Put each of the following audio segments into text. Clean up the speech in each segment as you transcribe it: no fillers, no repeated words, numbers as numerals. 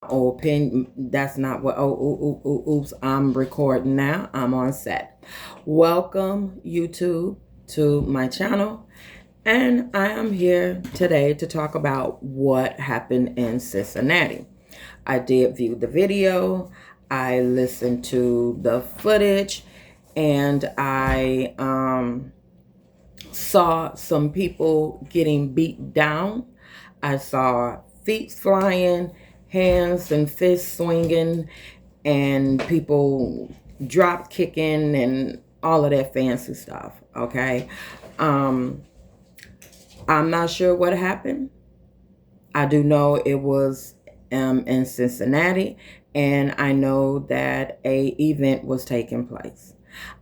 Opinion. That's not what. Oops. I'm recording now. I'm on set. Welcome, YouTube, to my channel. And I am here today to talk about what happened in Cincinnati. I did view the video. I listened to the footage. And I saw some people getting beat down. I saw feet flying, hands and fists swinging, and people drop kicking and all of that fancy stuff. Okay. I'm not sure what happened. I do know it was in Cincinnati, and I know that a event was taking place.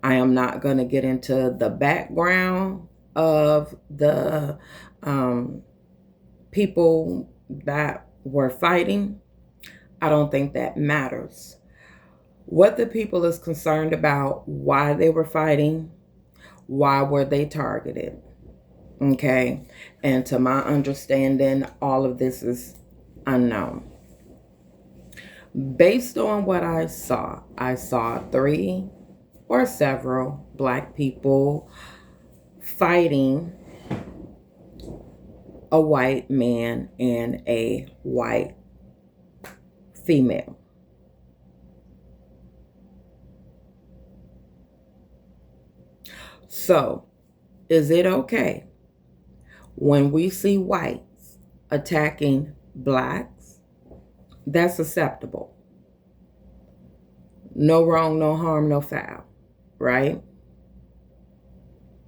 I am not going to get into the background of the people that were fighting. I don't think that matters. What the people is concerned about, why they were fighting, why were they targeted? Okay. And to my understanding, all of this is unknown. Based on what I saw 3 or several black people fighting a white man and a white female. So, is it okay when we see whites attacking blacks? That's acceptable. No wrong, no harm, no foul, right?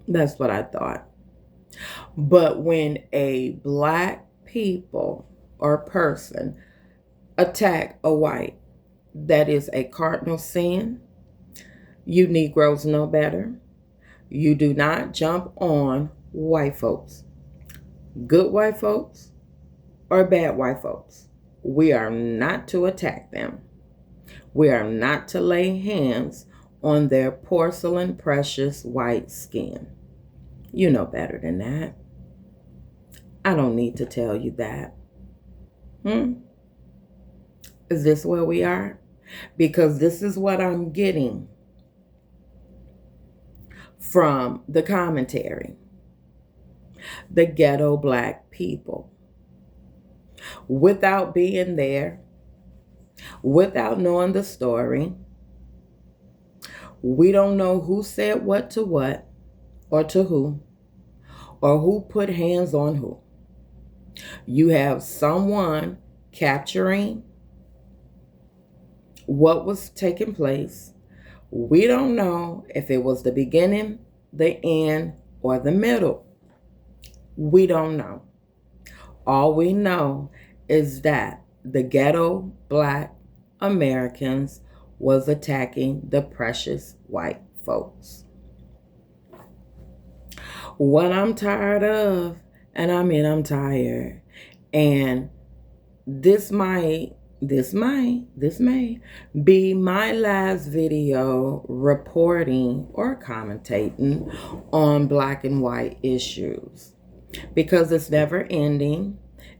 That's what I thought. But when a black people or person attack a white, that is a cardinal sin. You Negroes know better. You do not jump on white folks. Good white folks or bad white folks. We are not to attack them. We are not to lay hands on their porcelain precious white skin. You know better than that. I don't need to tell you that. Is this where we are? Because this is what I'm getting from the commentary. The ghetto black people. Without being there, without knowing the story, we don't know who said what to what or to who, or who put hands on who. You have someone capturing what was taking place. We don't know if it was the beginning, the end, or the middle. We don't know. All we know is that the ghetto black Americans was attacking the precious white folks. What I'm tired of, and I mean I'm tired, and this may be my last video reporting or commentating on black and white issues, because it's never ending.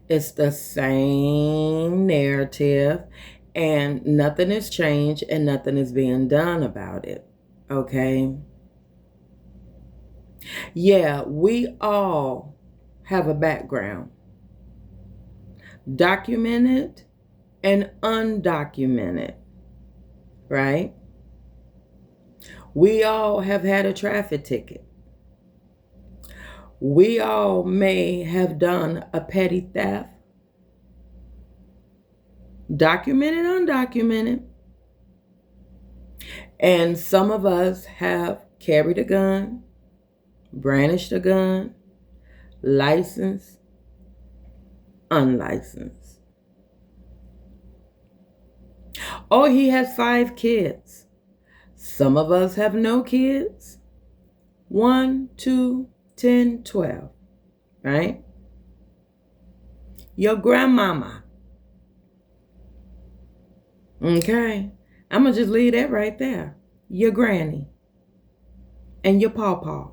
It's the same narrative, and nothing has changed and nothing is being done about it. Okay? Yeah, we all have a background, documented and undocumented, right? We all have had a traffic ticket. We all may have done a petty theft, documented, undocumented. And some of us have carried a gun, brandished a gun, licensed, unlicensed. Oh, he has 5 kids. Some of us have no kids. 1, 2, 10, 12, right? Your grandmama. Okay. I'm going to just leave that right there. Your granny and your pawpaw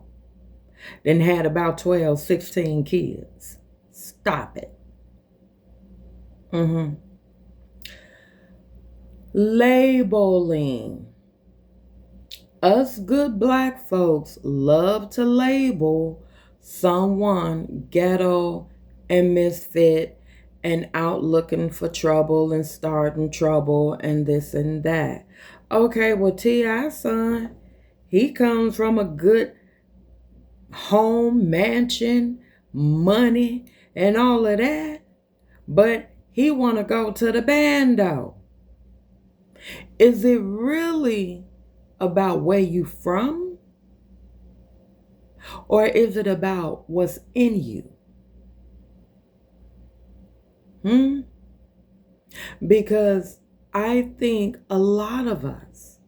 then had about 12, 16 kids. Stop it. Labeling. Us good black folks love to label someone ghetto and misfit and out looking for trouble and starting trouble and this and that. Okay, well, T.I. son, he comes from a good home, mansion, money, and all of that, but he want to go to the bando. Is it really about where you from, or is it about what's in you? Because I think a lot of us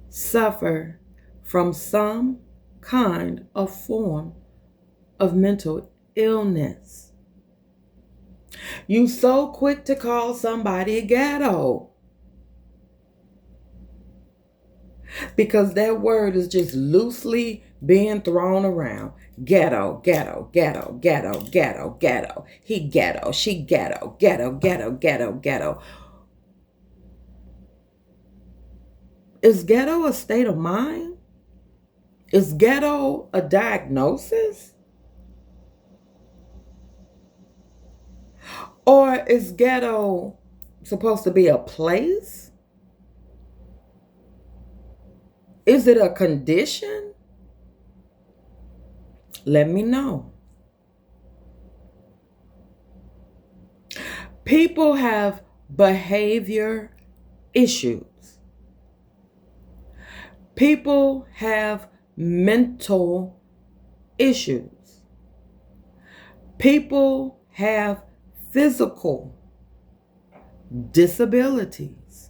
suffer from some kind of form of mental illness. You so quick to call somebody ghetto because that word is just loosely being thrown around. Ghetto, ghetto, ghetto, ghetto, ghetto, ghetto. He ghetto, she ghetto, ghetto, ghetto, ghetto, ghetto. Is ghetto a state of mind? Is ghetto a diagnosis? Or is ghetto supposed to be a place? Is it a condition? Let me know. People have behavior issues. People have mental issues. People have physical disabilities.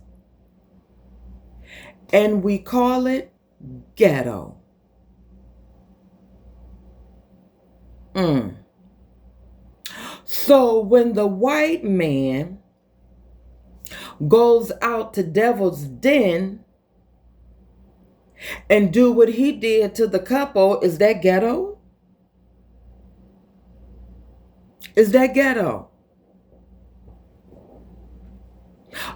And we call it ghetto. So when the white man goes out to Devil's Den and do what he did to the couple, is that ghetto? Is that ghetto?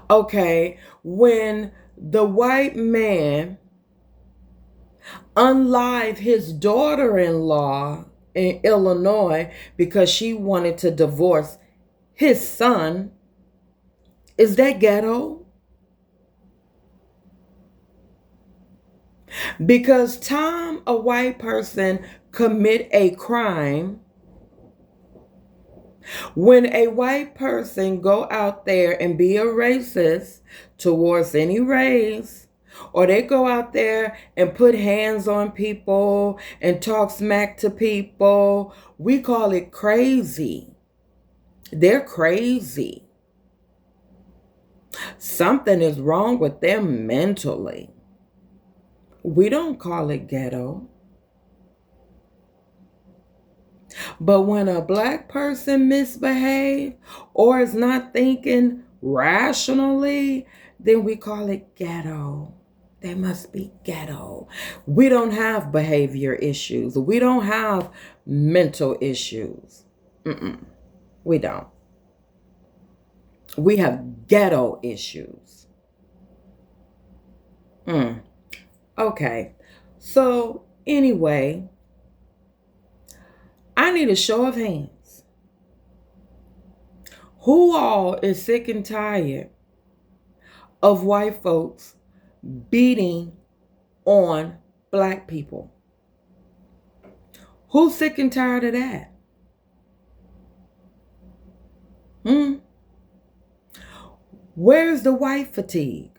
Okay, when the white man unlived his daughter-in-law in Illinois because she wanted to divorce his son, is that ghetto? Because time a white person commit a crime, when a white person go out there and be a racist towards any race, or they go out there and put hands on people and talk smack to people, we call it crazy. They're crazy. Something is wrong with them mentally. We don't call it ghetto. But when a black person misbehaves or is not thinking rationally, then we call it ghetto. They must be ghetto. We don't have behavior issues. We don't have mental issues. We don't. We have ghetto issues. Okay. So anyway, I need a show of hands. Who all is sick and tired of white folks beating on black people? Who's sick and tired of that? Where's the white fatigue?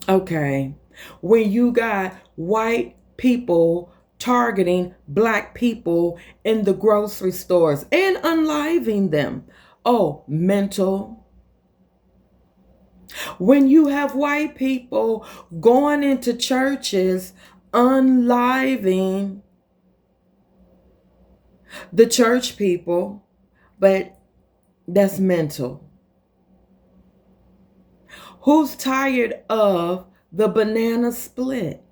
Okay, when you got white people targeting black people in the grocery stores and unliving them. Oh, mental. When you have white people going into churches unliving the church people, but that's mental. Who's tired of the banana split?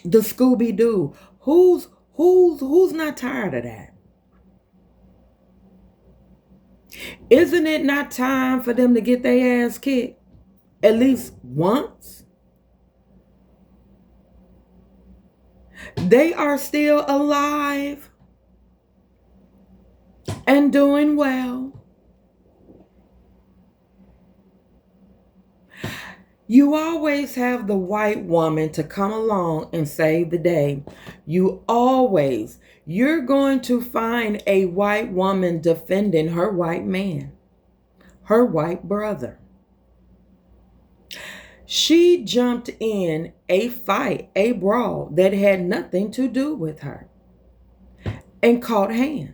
The Scooby-Doo. Who's not tired of that? Isn't it not time for them to get their ass kicked at least once? They are still alive and doing well. You always have the white woman to come along and save the day. You're going to find a white woman defending her white man, her white brother. She jumped in a fight, a brawl that had nothing to do with her, and caught hands.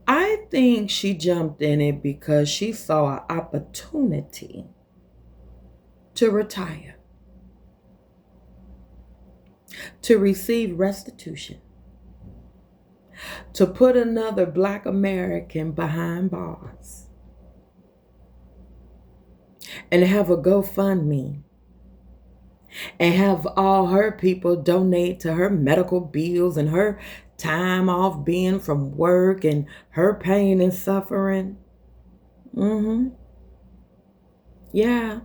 I think she jumped in it because she saw an opportunity to retire, to receive restitution, to put another Black American behind bars, and have a GoFundMe, and have all her people donate to her medical bills and her time off being from work and her pain and suffering. Yeah.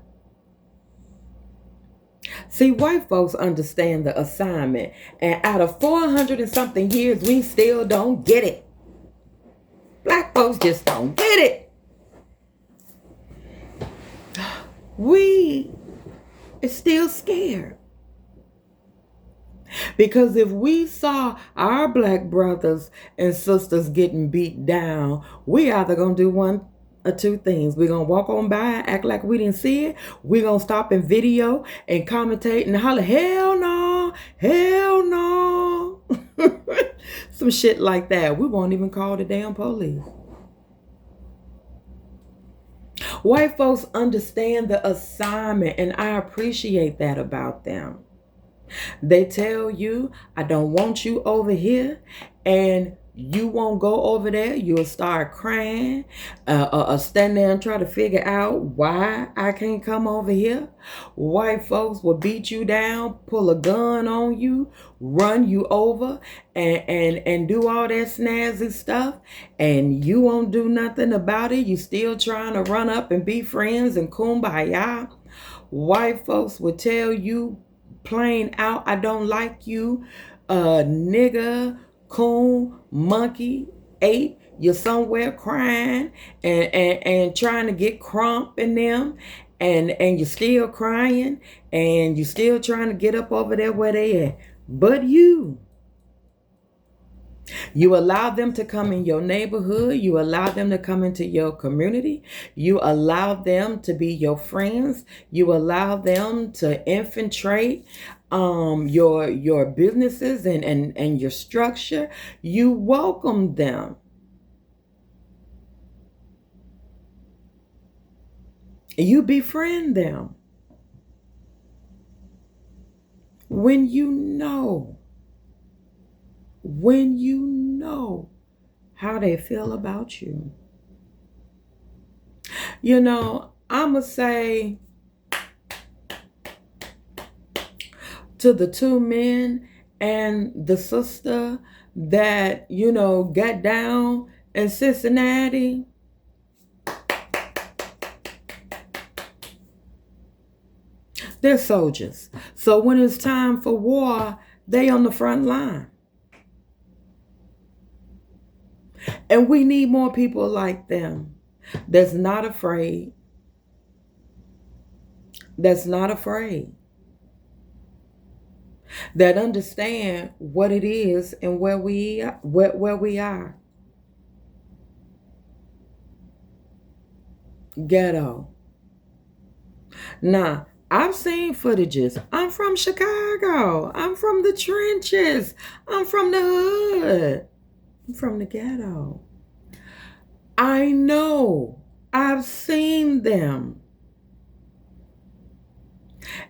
See, white folks understand the assignment, and out of 400 and something years, we still don't get it. Black folks just don't get it. We is still scared. Because if we saw our Black brothers and sisters getting beat down, we either going to do one or two things. We're going to walk on by, act like we didn't see it. We're going to stop and video and commentate and holler, hell no, hell no. Some shit like that. We won't even call the damn police. White folks understand the assignment, and I appreciate that about them. They tell you, I don't want you over here, and you won't go over there. You'll start crying, stand there and try to figure out why I can't come over here. White folks will beat you down, pull a gun on you, run you over, and do all that snazzy stuff, and you won't do nothing about it. You still trying to run up and be friends and kumbaya. White folks will tell you plain out, I don't like you, nigga, coon, monkey, ape. You're somewhere crying and trying to get crump in them, and you're still crying, and you're still trying to get up over there where they at. But you allow them to come in your neighborhood. You allow them to come into your community. You allow them to be your friends. You allow them to infiltrate your businesses and your structure. You welcome them. You befriend them. When you know how they feel about you. You know, I'ma say to the two men and the sister that, got down in Cincinnati, they're soldiers. So when it's time for war, they on the front line. And we need more people like them that's not afraid. That understand what it is and where we are. Ghetto. Now, I've seen footages. I'm from Chicago. I'm from the trenches. I'm from the hood. I'm from the ghetto. I know. I've seen them.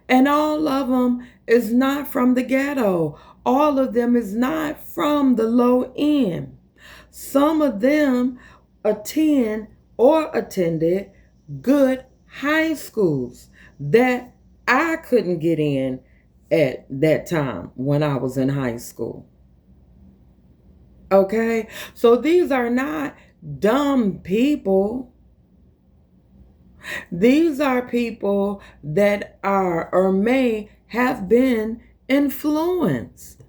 And all of them is not from the ghetto. All of them is not from the low end. Some of them attended good high schools that I couldn't get in at that time when I was in high school. Okay? So these are not dumb people. These are people that are or may have been influenced.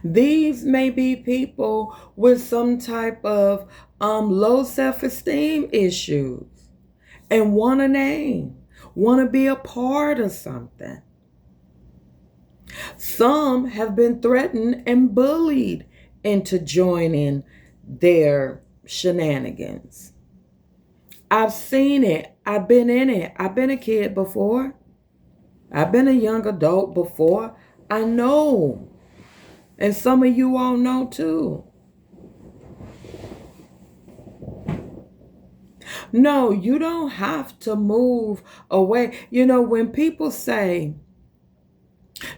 These may be people with some type of low self-esteem issues and want a name, want to be a part of something. Some have been threatened and bullied into joining their shenanigans. I've seen it. I've been in it. I've been a kid before. I've been a young adult before. I know. And some of you all know too. No, you don't have to move away. You know, when people say,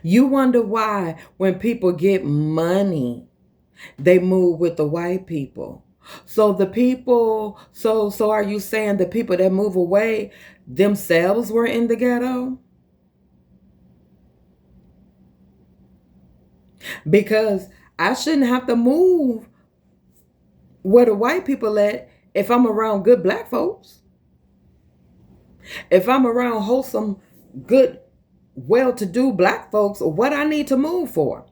you wonder why when people get money, they move with the white people. So the people, so are you saying the people that move away themselves were in the ghetto? Because I shouldn't have to move where the white people at if I'm around good black folks. If I'm around wholesome, good, well-to-do black folks, what I need to move for.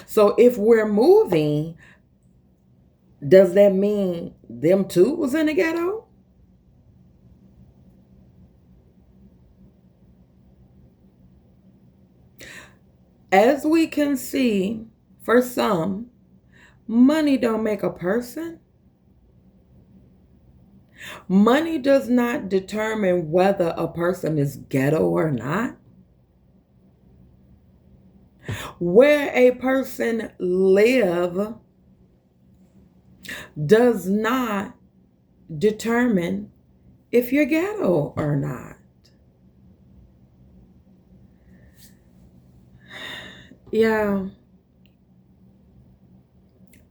So if we're moving, does that mean them too was in the ghetto? As we can see, for some, money don't make a person. Money does not determine whether a person is ghetto or not. Where a person live does not determine if you're ghetto or not. Yeah.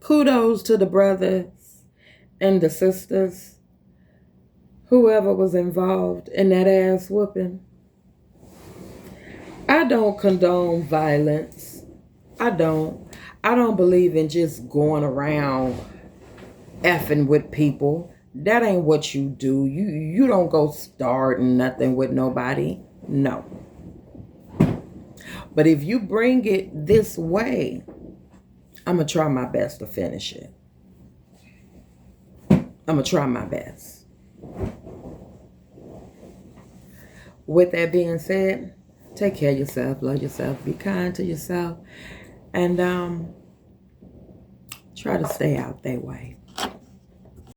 Kudos to the brothers and the sisters, whoever was involved in that ass whooping. I don't condone violence. I don't. I don't believe in just going around effing with people. That ain't what you do. You don't go starting nothing with nobody. No. But if you bring it this way, I'm going to try my best to finish it. I'm going to try my best. With that being said, take care of yourself, love yourself, be kind to yourself, and try to stay out that way.